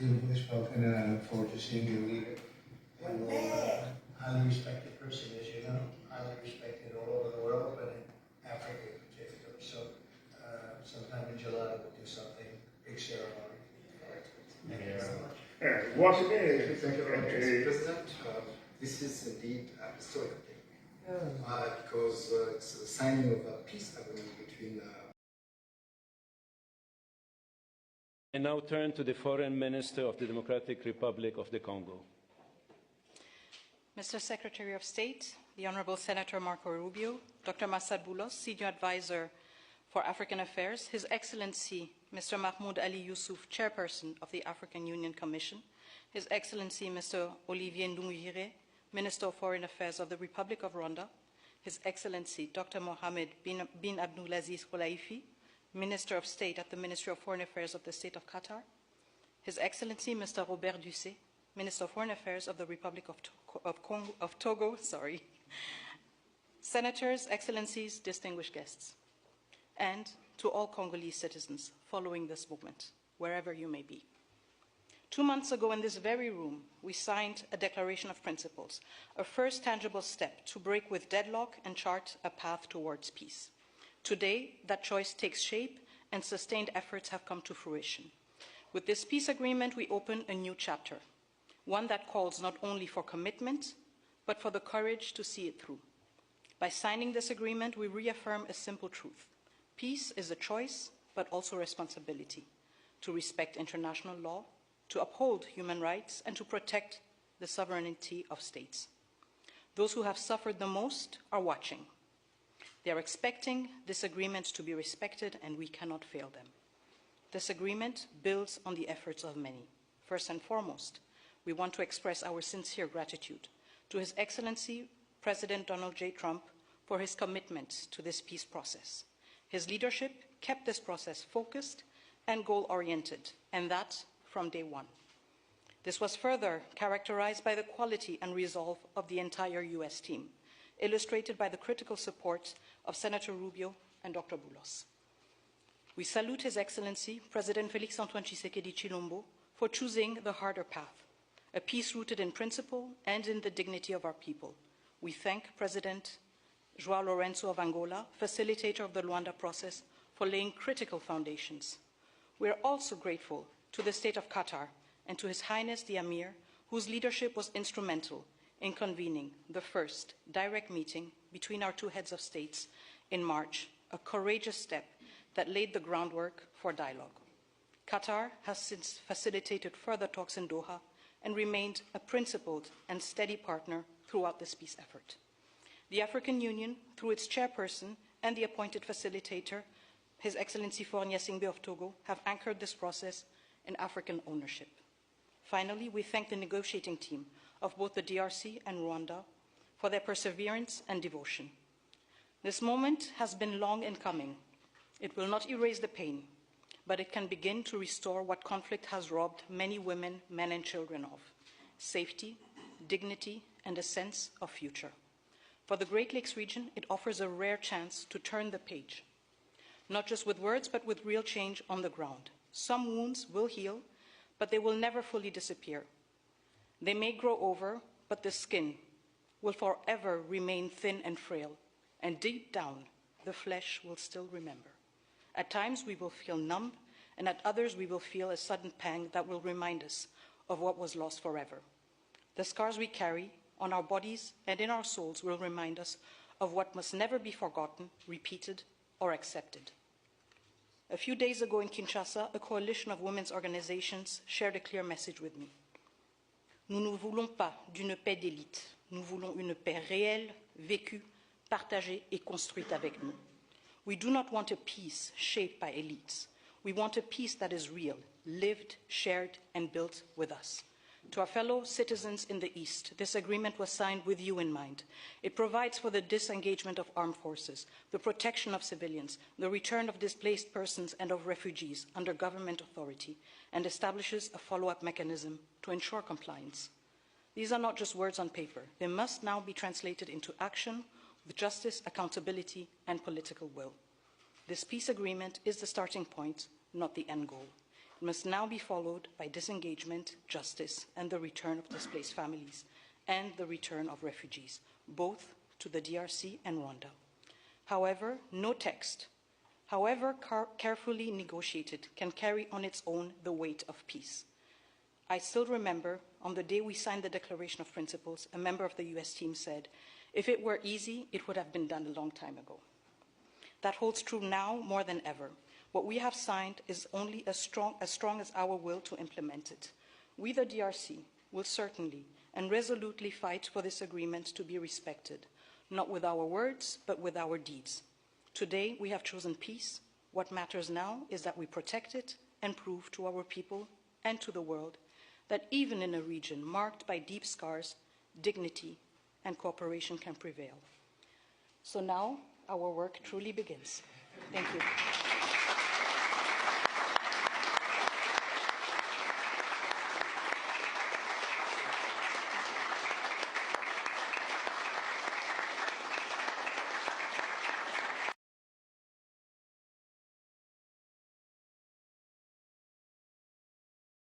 We've spoken, and I look forward to seeing you lead it. And highly respected person, as you know, highly respected all over the world, but in Africa in particular. So sometime in July we'll do something, big ceremony. Thank you very much. Once again, Thank you very much, President. This is indeed a historic day because it's the signing of a peace agreement between. I now turn to the Foreign Minister of the Democratic Republic of the Congo. Mr. Secretary of State, the Honorable Senator Marco Rubio, Dr. Massad Boulos, Senior Advisor for African Affairs, His Excellency Mr. Mahmoud Ali Youssouf, Chairperson of the African Union Commission, His Excellency Mr. Olivier Nduhungirehe, Minister of Foreign Affairs of the Republic of Rwanda, His Excellency Dr. Mohamed bin Abdulaziz Khulaifi, Minister of State at the Ministry of Foreign Affairs of the State of Qatar, His Excellency Mr. Robert Dussé, Minister of Foreign Affairs of the Republic of Togo, Senators, Excellencies, distinguished guests, and to all Congolese citizens following this movement, wherever you may be. 2 months ago in this very room, we signed a Declaration of Principles, a first tangible step to break with deadlock and chart a path towards peace. Today, that choice takes shape and sustained efforts have come to fruition. With this peace agreement, we open a new chapter, one that calls not only for commitment, but for the courage to see it through. By signing this agreement, we reaffirm a simple truth. Peace is a choice, but also a responsibility to respect international law, to uphold human rights, and to protect the sovereignty of states. Those who have suffered the most are watching. They are expecting this agreement to be respected, and we cannot fail them. This agreement builds on the efforts of many. First and foremost, we want to express our sincere gratitude to His Excellency President Donald J. Trump for his commitment to this peace process. His leadership kept this process focused and goal-oriented, and that from day one. This was further characterized by the quality and resolve of the entire U.S. team, illustrated by the critical support of Senator Rubio and Dr. Boulos. We salute His Excellency President Félix-Antoine Tshisekedi Chilombo for choosing the harder path, a peace rooted in principle and in the dignity of our people. We thank President João Lourenço of Angola, facilitator of the Rwanda process, for laying critical foundations. We are also grateful to the State of Qatar and to His Highness the Emir, whose leadership was instrumental in convening the first direct meeting between our two heads of states in March, a courageous step that laid the groundwork for dialogue. Qatar has since facilitated further talks in Doha and remained a principled and steady partner throughout this peace effort. The African Union, through its chairperson and the appointed facilitator, His Excellency Faure Gnassingbé of Togo, have anchored this process in African ownership. Finally, we thank the negotiating team of both the DRC and Rwanda for their perseverance and devotion. This moment has been long in coming. It will not erase the pain, but it can begin to restore what conflict has robbed many women, men, and children of: safety, dignity, and a sense of future. For the Great Lakes region, it offers a rare chance to turn the page, not just with words, but with real change on the ground. Some wounds will heal, but they will never fully disappear. They may grow over, but the skin will forever remain thin and frail, and deep down, the flesh will still remember. At times, we will feel numb, and at others, we will feel a sudden pang that will remind us of what was lost forever. The scars we carry on our bodies and in our souls will remind us of what must never be forgotten, repeated, or accepted. A few days ago in Kinshasa, a coalition of women's organizations shared a clear message with me. Nous ne voulons pas d'une paix d'élite. Nous voulons une paix réelle, vécue, partagée et construite avec nous. We do not want a peace shaped by elites. We want a peace that is real, lived, shared, and built with us. To our fellow citizens in the East, this agreement was signed with you in mind. It provides for the disengagement of armed forces, the protection of civilians, the return of displaced persons and of refugees under government authority, and establishes a follow-up mechanism to ensure compliance. These are not just words on paper. They must now be translated into action with justice, accountability, and political will. This peace agreement is the starting point, not the end goal. It must now be followed by disengagement, justice, and the return of displaced families, and the return of refugees, both to the DRC and Rwanda. However, no text, however carefully negotiated, can carry on its own the weight of peace. I still remember, on the day we signed the Declaration of Principles, a member of the US team said, "If it were easy, it would have been done a long time ago." That holds true now more than ever. What we have signed is only as strong as our will to implement it. We, the DRC, will certainly and resolutely fight for this agreement to be respected, not with our words, but with our deeds. Today, we have chosen peace. What matters now is that we protect it and prove to our people and to the world that even in a region marked by deep scars, dignity and cooperation can prevail. So now, our work truly begins. Thank you.